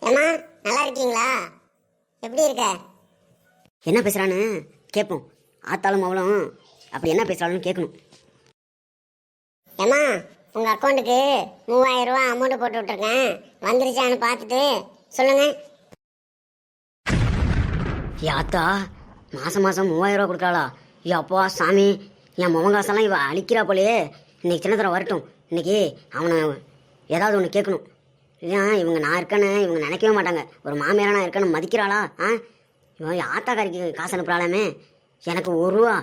ஏமா நல்லா இருக்கீங்களா? எப்படி இருக்க? என்ன பேசுகிறான்னு கேட்போம். ஆத்தாலும் அவளும் அப்படி என்ன பேசுகிறாளுன்னு கேட்கணும். ஏமா உங்கள் அக்கௌண்ட்டுக்கு 3000 ரூபா அமௌண்ட் போட்டு விட்ருக்கேன், வந்துருச்சான்னு பார்த்துட்டு சொல்லுங்க. ஆத்தா மாதம் மாதம் 3000 ரூபா கொடுக்குறாளா? அப்பா சாமி, என் முகங்காசெல்லாம் இவ அழிக்கிறா போலையே. இன்னைக்கு சின்னத்தர வரட்டும், இன்னைக்கு அவனை ஏதாவது ஒன்று கேட்கணும். ஏன் இவங்க நான் இருக்கேன்னு இவங்க நினைக்கவே மாட்டாங்க. ஒரு மாமியாரா நான் இருக்கேன்னு மதிக்கிறாளா? இவன் ஆத்தாக்காரிக்கு காசு அனுப்புகிறாளாமே. எனக்கு 1 ரூபா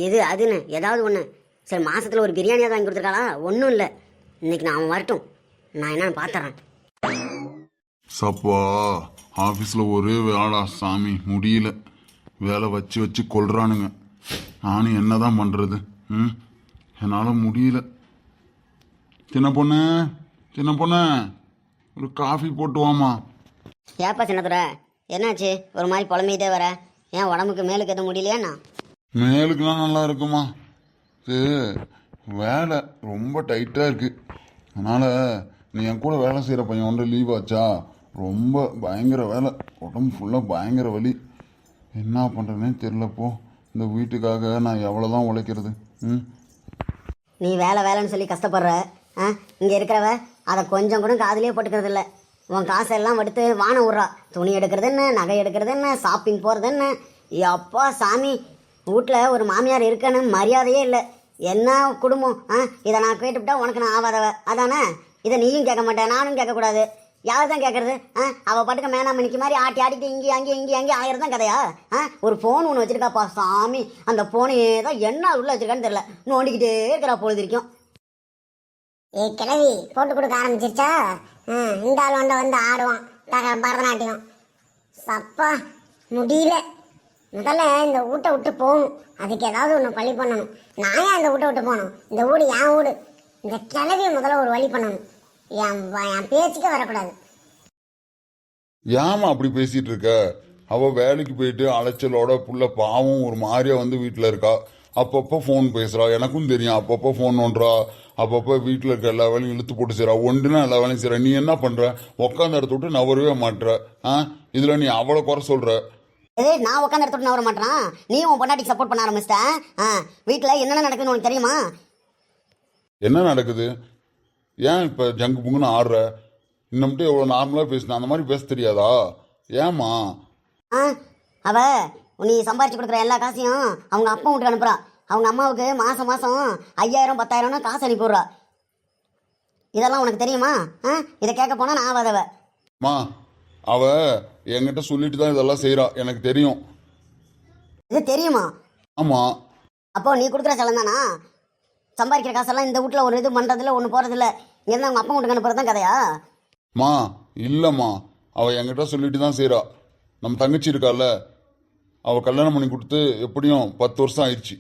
இது அதுன்னு ஏதாவது ஒன்று. சரி, மாதத்தில் ஒரு பிரியாணியாக வாங்கி கொடுத்துருக்காளா? ஒன்றும் இல்லை. இன்னைக்கு நான் அவன் வரட்டும், நான் என்னன்னு பார்த்துறேன். சப்பா ஆஃபீஸில் ஒரே வேலை சாமி, முடியல. வேலை வச்சு வச்சு கொள்றானுங்க. நானும் என்னதான் பண்ணுறது? என்னால் முடியல. சின்ன பொண்ணு சின்ன பொண்ணு, ஒரு காஃபி போட்டு வாமா. ஏப்பா சின்னத்துறை, என்னாச்சு? ஒரு மாதிரி புலம்பிக்கிட்டே வர. ஏன் உடம்புக்கு மேலுக்கு எதுவும் முடியலையாண்ணா? மேலுக்குலாம் நல்லா இருக்குமா. இது வேலை ரொம்ப டைட்டாக இருக்குது. அதனால் நீ என் கூட வேலை செய்கிற பையன் ஒன்று லீவ் ஆச்சா, ரொம்ப பயங்கர வேலை, உடம்பு ஃபுல்லாக பயங்கர வலி. என்ன பண்ணுறதுனே தெரிலப்போ. இந்த வீட்டுக்காக நான் எவ்வளோ தான் உழைக்கிறது? நீ வேலை வேலைன்னு சொல்லி கஷ்டப்படுற. இங்கே இருக்கிறவ அதை கொஞ்சம் கூட காதுலேயே போட்டுக்கிறது இல்லை. உன் காசெல்லாம் எடுத்து வானம் விட்றா. துணி எடுக்கிறது என்ன, நகை எடுக்கிறது என்ன, ஷாப்பிங் போகிறது என்ன. அப்பா சாமி, வீட்டில் ஒரு மாமியார் இருக்கன்னு மரியாதையே இல்லை. என்ன குடும்பம்? இதை நான் கேட்டுவிட்டா உனக்கு நான் ஆவாதவ அதானே? இதை நீயும் கேட்க மாட்டேன், நானும் கேட்கக்கூடாது. யார் தான் கேட்கறது? அவள் பாட்டுக்க மேனாமணிக்கு மாதிரி ஆட்டி ஆட்டிட்டு இங்கே அங்கே ஆயிரம் தான் கதையா? ஒரு ஃபோன் ஒன்று வச்சுருக்காப்பா சாமி, அந்த ஃபோனே தான் என்ன உள்ள வச்சுருக்கான்னு தெரியல, நோண்டிக்கிட்டே இருக்கிறா பொழுது இருக்கும். கிழவி போட்டு கொடுக்க ஆரம்பிச்சிருச்சா? இந்த ஆள் வந்து ஆடுவான் பரதநாட்டியம். சப்பா முடியல. முதல்ல இந்த வீட்டை விட்டு போகணும், அதுக்கு ஏதாவது ஒன்று வழி பண்ணணும். நான் ஏன் இந்த வீட்டை விட்டு போகணும்? இந்த வீடு என் வீடு. இந்த கிழவியை முதல்ல ஒரு வழி பண்ணணும். என் பேச்சுக்கே வரக்கூடாது. ஏமா அப்படி பேசிட்டு இருக்க? அவ வேலைக்கு போயிட்டு அலைச்சலோட புள்ள பாவம் ஒரு மாதிரியா வந்து வீட்டில் இருக்கா. அப்பப்போ ஃபோன் பேசுறா, எனக்கும் தெரியும். அப்பப்போ ஃபோன் நோன்றா, அப்பப்போ வீட்டில் இருக்க எல்லா வேலையும் இழுத்து போட்டு செய்றா. ஒன்றுனா எல்லா வேலையும் செய்றா. நீ என்ன பண்ற? உட்காந்து இடத்த விட்டு நவரவே மாட்டுற. இதுல நீ அவளை குறை சொல்ற. நான் உட்காந்து இடத்த விட்டு நவர மாட்டேன். நீ உன் பொண்டாட்டிக்கு சப்போர்ட் பண்ண ஆரம்பிச்சிட்ட. வீட்டில் என்னென்ன நடக்குதுன்னு உனக்கு தெரியுமா? என்ன நடக்குது? ஏன் இப்போ ஜங்கு புங்குன்னு ஆடுற? இன்னும் எவ்வளோ நார்மலாக பேசினா அந்த மாதிரி பேச தெரியாதா? ஏமா? அவ நீ சம்பாரிச்சு கொடுக்குற எல்லா காசையும் அவங்க அப்பா வீட்டுக்கு அனுப்புறா. அவங்க அம்மாவுக்கு மாதம் 5000 10,000 காசு அனுப்பிடுறா. இதெல்லாம் உனக்கு தெரியுமா? இதை கேட்க போனா நான் ஆவாதவ. அவ என்கிட்ட சொல்லிட்டு தான் இதெல்லாம் செய்யறா, எனக்கு தெரியும். இது தெரியுமா? ஆமா. அப்போ நீ கொடுக்குற செலவு தானா? சம்பாதிக்கிற காசெல்லாம் இந்த வீட்டில் ஒரு இது பண்ணுறதில்ல, ஒன்று போகிறதில்ல. இங்கேருந்து அவங்க அப்பா வீட்டுக்கு அனுப்புறது தான் கதையா? இல்லைம்மா, அவள் என்கிட்ட சொல்லிட்டு தான் செய்கிறா. நம்ம தங்கச்சி இருக்கால, அவள் கல்யாணம் பண்ணி கொடுத்து எப்படியும் 10 வருஷம் ஆயிடுச்சு.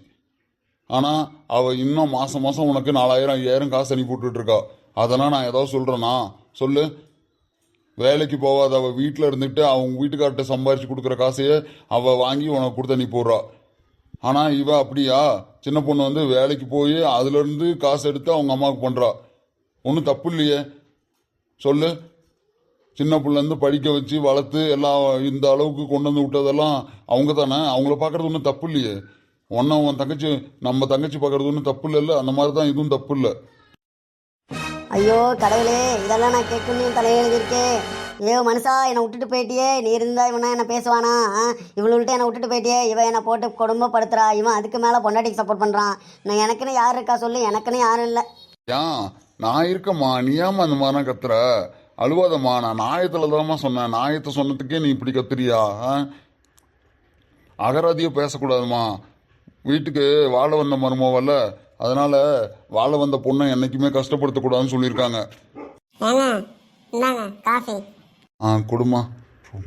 ஆனால் அவள் இன்னும் மாதம் மாதம் உனக்கு 4000 5000 காசு அனுப்பி விட்டுருக்கா. அதெல்லாம் நான் ஏதாவது சொல்கிறேன்னா சொல்லு? வேலைக்கு போகாத அவள் வீட்டில் இருந்துட்டு அவங்க வீட்டுக்கார்ட்ட சம்பாரிச்சு கொடுக்குற காசையே அவள் வாங்கி உனக்கு கொடுத்து அனுப்பி விட்றா. ஆனால் இவ அப்படியா? சின்ன பொண்ணு வந்து வேலைக்கு போய் அதுலேருந்து காசு எடுத்து அவங்க அம்மாவுக்கு பண்ணுறா. ஒன்றும் தப்பு இல்லையே, சொல்லு? சின்ன பிள்ளைலேருந்து படிக்க வச்சு வளர்த்து எல்லாம் இந்த அளவுக்கு கொண்டு வந்து விட்டதெல்லாம் அவங்க தானே. அவங்கள பார்க்குறது ஒன்றும் தப்பு இல்லையே. உன் தங்கச்சி நம்ம தங்கச்சி பார்க்குறது ஒன்றும் தப்பு இல்லைல்ல? அந்த மாதிரி தான் இதுவும் தப்பு இல்லை. ஐயோ கடவுளே, இதெல்லாம் நான் கேட்கணும் தலையெழுதிருக்கேன். ஏ மனுஷா, என்னை விட்டுட்டு போயிட்டியே. நீ இருந்தா இவனா என்ன பேசுவானா? இவளுள்கிட்ட என்னை விட்டுட்டு போயிட்டியே. இவன் என்னை போட்டு குடும்பப்படுத்துறா. இவன் அதுக்கு மேலே பொண்டாட்டிக்கு சப்போர்ட் பண்ணுறான். நான் எனக்குன்னு யார் இருக்கா சொல்லு? எனக்குன்னு யாரும் இல்லை. நான் இருக்கம்மா, நீ ஏமா அந்த மாதிரிலாம் கத்துற? அழுவாதம்மா, நான் நாயத்தில் தான்மா சொன்னேன். நாயத்தை சொன்னதுக்கே நீ இப்படி கத்துறியா? அகராதியே பேசக்கூடாதுமா. வீட்டுக்கு வாழ வந்த மருமவல்ல, அதனால வாழ வந்த பொண்ணை என்னைக்குமே கஷ்டப்படுத்தக்கூடாதுன்னு சொல்லியிருக்காங்க. கொடுமா,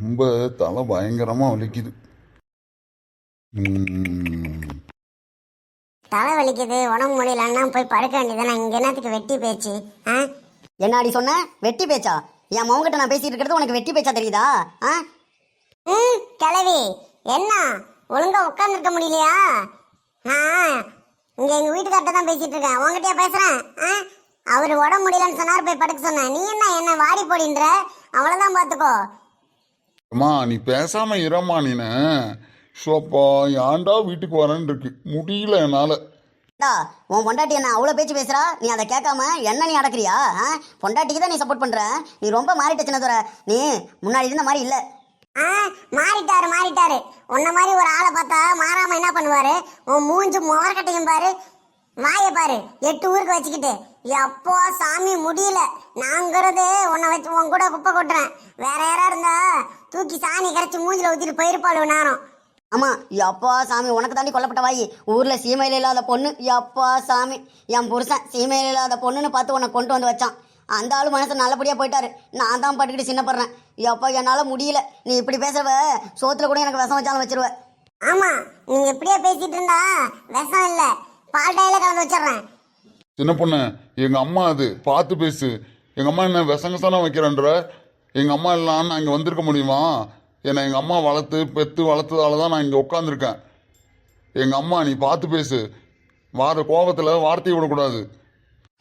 ரொம்ப தலை பயங்கரமா வலிக்குது. தலை வலிக்குது, உடம்பு முடியலன்னா போய் படுக்க வேண்டியதானே. இங்க என்னத்துக்கு வெட்டி பேச்சு? என்னடி சொன்ன? வெட்டி பேச்சா? என் மவங்கிட்ட நான் பேசிட்டு இருக்கிறது உனக்கு வெட்டி பேச்சா தெரியுதா? கிளவி, என்ன ஒழுங்கா உட்கார்ந்து இருக்க முடியலையா? இங்க எங்க வீட்டுக்கார்ட்ட தான் பேசிட்டு இருக்கேன், உங்ககிட்டயா பேசுறேன்? அவர் உடம்பு முடியலன்னு சொன்னார், போய் படுக்க சொன்னேன். நீ என்ன வாடி போடின்ற? அவ்வளவுதான் பாத்துக்கோ. அம்மா நீ பேசாம இரம்மா நீனு. ஷோப்பா ஏன்டா வீட்டுக்கு வரேன்னு இருக்கு, முடியல என்னால. டா, உன் பொண்டாட்டி என்ன அவ்வளோ பேச்சு பேசுறா, நீ அதை கேட்காம என்ன நீ அடக்குறியா? பொண்டாட்டிக்கு தான் நீ சப்போர்ட் பண்ற. நீ ரொம்ப மாறிட்ட சின்னதுரை, நீ முன்னாடி இருந்த மாதிரி இல்லை. மாறிட்டாரு. உன்ன மாதிரி ஒரு ஆளை பார்த்தா மாறாம என்ன பண்ணுவாரு? உன் மூஞ்சு முகரக்கட்டையும் பாரு, வாயை பாரு, 8 ஊருக்கு வச்சுக்கிட்டு. எப்போ சாமி முடியல. நாங்கிறது உன்னை வச்சு உன் கூட குப்பை கொட்டுறேன். வேற யாரா இருந்தா தூக்கி சாணி கரைச்சி மூஞ்சில ஊத்திட்டு போயிருப்பாள் நேரம். ஆமா, எப்பா சாமி, உனக்கு தாண்டி கொல்லப்பட்ட வாயி. ஊர்ல சீமையில இல்லாத பொண்ணு, எப்பா சாமி, என் புருஷன் சீமையில இல்லாத பொண்ணுன்னு பார்த்து உன்னை கொண்டு வந்து வச்சான். அந்த ஆளு மனசு நல்லபடியா போயிட்டாரு. நான் தான் பட்டுக்கிட்டு சின்னப்படுறேன். எப்பா என்னால முடியல. நீ இப்படி பேசுறவ சோத்துல கூட எனக்கு விஷம் வச்சாலும் வச்சிருவ. ஆமா, நீங்க எப்படியே பேசிட்டு இருந்தா விஷம் இல்ல, பால் டாயில கலந்து வச்சிடுறேன். சின்ன பொண்ணு, எங்க அம்மா அது, பார்த்து பேசு. எங்க அம்மா என்ன விசங்கசானம் வைக்கிறேன்ற? எங்க அம்மா இல்லான்னு நான் இங்க வந்திருக்க முடியுமா? என்னை எங்க அம்மா பெத்து வளர்த்ததால தான் நான் இங்க உட்காந்துருக்கேன். எங்க அம்மா, நீ பார்த்து பேசு. கோபத்துல வார்த்தையை விடக்கூடாது.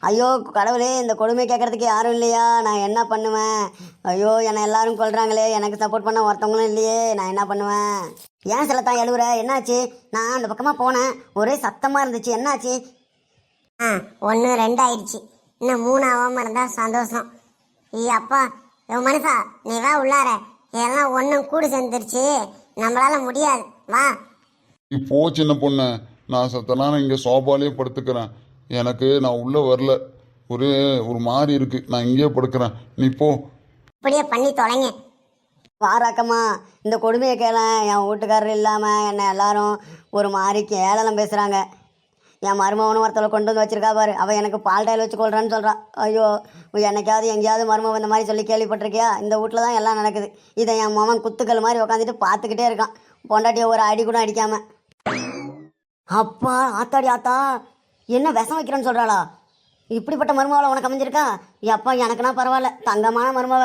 ஐயோ கடவுளே, இந்த கொடுமை கேட்கறதுக்கு யாரும் இல்லையா? நான் என்ன பண்ணுவேன்? ஐயோ, என்னை எல்லாரும் கொல்றாங்களே, எனக்கு சப்போர்ட் பண்ண ஒருத்தவங்களும் இல்லையே, நான் என்ன பண்ணுவேன்? ஏன் சிலத்தான் எழுவுற? என்னாச்சு? நான் அந்த பக்கமா போனேன், ஒரே சத்தமா இருந்துச்சு. என்னாச்சு? 1 2 ஆயிடுச்சு. இன்னும் 3 ஆகாம இருந்தா சந்தோஷம். அப்பா, மனுஷா நீ வா உள்ளார. இதெல்லாம் ஒன்றும் கூடு சேர்ந்துருச்சு, நம்மளால முடியாது, வா. இப்போ சின்ன பொண்ணு, நான் சத்தனா இங்க சோபாலே படுத்துக்கிறேன். நான் உள்ள வரல, ஒரு மாதிரி இருக்கு, நான் இங்கேயே படுக்கிறேன். நீ போ. இப்படியே பண்ணி தொலைங்க. வாராக்கம்மா, இந்த கொடுமையை கேள. என் வீட்டுக்காரர் இல்லாமல் என்னை எல்லாரும் ஒரு மாதிரி கேளலாம் பேசுகிறாங்க. என் மருமவனும் ஒருத்தவளை கொண்டு வந்து வச்சிருக்கா பாரு, அவள் எனக்கு பால் டாயில் வச்சு கொள்றான்னு சொல்கிறான். ஐயோ, என்னைக்காவது எங்கேயாவது மருமவன் இந்த மாதிரி சொல்லி கேள்விப்பட்டிருக்கியா? இந்த வீட்டில் தான் எல்லாம் நடக்குது. இதை என் மாமன் குத்துக்கள் மாதிரி உட்காந்துட்டு பார்த்துக்கிட்டே இருக்கான், பொண்டாட்டியை ஒரு அடி கூட அடிக்காம. அப்பா ஆத்தாடி ஆத்தா, என்ன விஷம் வைக்கிறேன்னு சொல்கிறாளா? இப்படிப்பட்ட மருமவளை உனக்கு அமைஞ்சிருக்கா? அப்பா எனக்குன்னா பரவாயில்ல, தங்கமான மருமவ.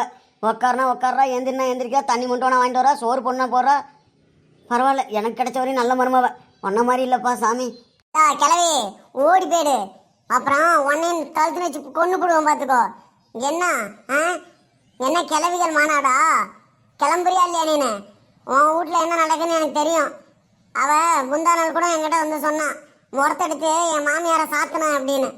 உட்கார்றா, எந்திரிக்கா, தண்ணி முண்டோனா வாங்கிட்டு வரா, சோறு பொண்ணா போடுறா. பரவாயில்ல, எனக்கு கிடைச்ச வரையும் நல்ல மருமவ. ஒன்ன மாதிரி இல்லைப்பா சாமி. கிளவி ஓடி போயிடு, அப்புறம் உன்னையும் கழுத்து வச்சு கொண்டு போடுவோம் பார்த்துக்கோ. என்ன கிளவிகள் மாநாடா? கிளம்புறியா இல்லையா நீனு? உன் வீட்டில் என்ன நடக்குன்னு எனக்கு தெரியும். அவ முந்தா நாள் கூட என்கிட்ட வந்து சொன்னான், முறத்தெடுத்து என் மாமியாரை சாத்தினேன் அப்படின்னு.